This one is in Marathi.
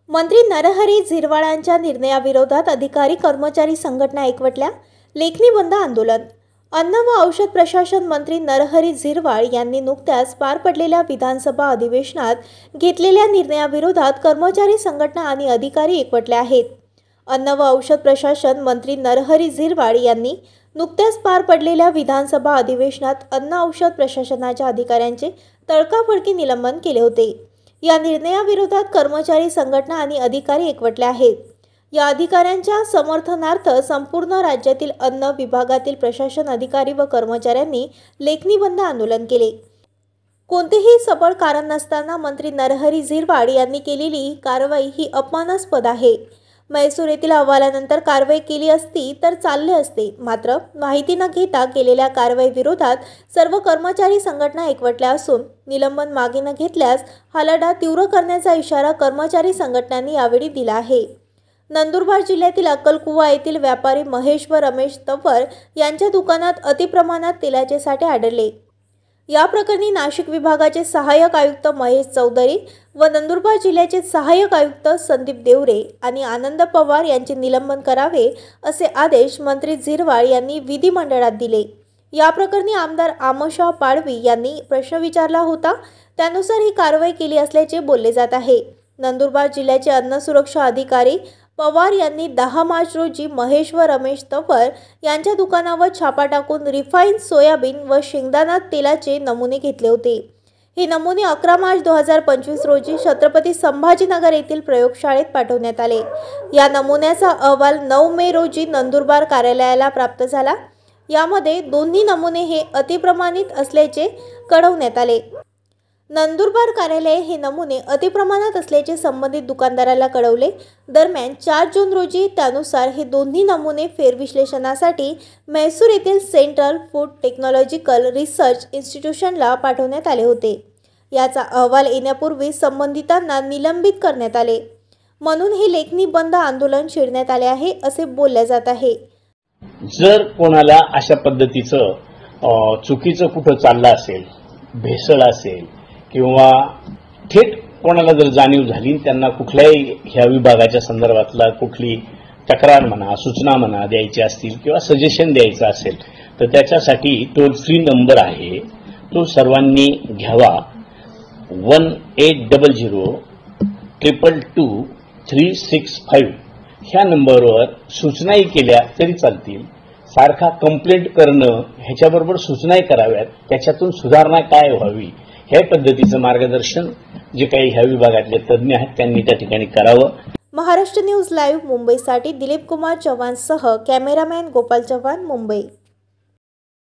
मंत्री नरहरी झिरवाळांच्या निर्णयाविरोधात अधिकारी कर्मचारी संघटना एकवटल्या. लेखणी बंद आंदोलन. अन्न व औषध प्रशासन मंत्री नरहरी झिरवाळ यांनी नुकत्याच पार पडलेल्या विधानसभा अधिवेशनात घेतलेल्या निर्णयाविरोधात कर्मचारी संघटना आणि अधिकारी एकवटले आहेत. अन्न व औषध प्रशासन मंत्री नरहरी झिरवाळ यांनी नुकत्याच पार पडलेल्या विधानसभा अधिवेशनात अन्न औषध प्रशासनाच्या अधिकाऱ्यांचे तडकाफडकी निलंबन केले होते. या निर्णयाविरोधात कर्मचारी संघटना आणि अधिकारी एकवटले आहेत. या अधिकाऱ्यांच्या समर्थनार्थ संपूर्ण राज्यातील अन्न विभागातील प्रशासन अधिकारी व कर्मचाऱ्यांनी लेखणी बंद आंदोलन केले. कोणतेही सबळ कारण नसताना मंत्री नरहरी झिरवाळ यांनी केलेली ही कारवाई ही अपमानास्पद आहे. म्हैसूर येथील अहवालानंतर कारवाई केली असती तर चालले असते, मात्र माहिती न घेता केलेल्या कारवाई विरोधात सर्व कर्मचारी संघटना एकवटल्या असून निलंबन मागे न घेतल्यास हा लढा तीव्र करण्याचा इशारा कर्मचारी संघटनांनी यावेळी दिला आहे. नंदुरबार जिल्ह्यातील अक्कलकुवा येथील व्यापारी महेश व रमेश तंवर यांच्या दुकानात अतिप्रमाणात तेलाचे साठे आढळले. या प्रकरणी नाशिक विभागाचे सहाय्यक आयुक्त महेश चौधरी व नंदुरबार जिल्ह्याचे सहाय्यक आयुक्त संदीप देवरे आणि आनंद पवार यांचे निलंबन करावे असे आदेश मंत्री झिरवाळ यांनी विधिमंडळात दिले. या प्रकरणी आमदार आमोशा पाडवी यांनी प्रश्न विचारला होता, त्यानुसार ही कारवाई केली असल्याचे बोलले जात आहे. नंदुरबार जिल्ह्याचे अन्न सुरक्षा अधिकारी पवार यांनी 10 मार्च रोजी महेश व रमेश तंवर यांच्या दुकानावर छापा टाकून रिफाईन सोयाबीन व शेंगदाणा तेलाचे नमुने घेतले होते. हे नमुने 11 मार्च 2025 रोजी छत्रपती संभाजीनगर येथील प्रयोगशाळेत पाठवण्यात आले. या नमुन्याचा अहवाल 9 मे रोजी नंदुरबार कार्यालयाला प्राप्त झाला. यामध्ये दोन्ही नमुने हे अतिप्रमाणित असल्याचे कळवण्यात आले. नंदुरबार कार्यालय हे नमुने अतिप्रमाणात असल्याचे संबंधित दुकानदाराला कळवले. दरम्यान 4 जून रोजी त्यानुसार हे दोन्ही नमुने फेरविश्लेषणासाठी म्हैसूर येथील सेंट्रल फूड टेक्नॉलॉजिकल रिसर्च इन्स्टिट्यूशनला पाठवण्यात आले होते. याचा अहवाल येण्यापूर्वी संबंधितांना निलंबित करण्यात आले. म्हणून हे लेखणी बंद आंदोलन छेडण्यात आले आहे असे बोलले जात आहे. जर कोणाला अशा पद्धतीचं चुकीचं कुठं चाललं असेल, भेसळ असेल किंवा थेट कोणाला जर जाणीव झाली, त्यांना कुठल्याही ह्या विभागाच्या संदर्भातला कुठली तक्रार म्हणा, सूचना म्हणा द्यायची असतील किंवा सजेशन द्यायचं असेल तर त्याच्यासाठी टोल फ्री नंबर आहे, तो सर्वांनी घ्यावा. 1800-222-365 ह्या नंबरवर सूचनाही केल्या तरी चालतील. सारखा कंप्लेंट करणं ह्याच्याबरोबर सूचनाही कराव्यात, त्याच्यातून सुधारणा काय व्हावी ह्या पद्धतीचं मार्गदर्शन जे काही ह्या विभागातले तज्ज्ञ आहेत त्यांनी त्या ठिकाणी करावं. महाराष्ट्र न्यूज लाईव्ह मुंबईसाठी दिलीप कुमार चव्हाणसह कॅमेरामॅन गोपाल चव्हाण, मुंबई.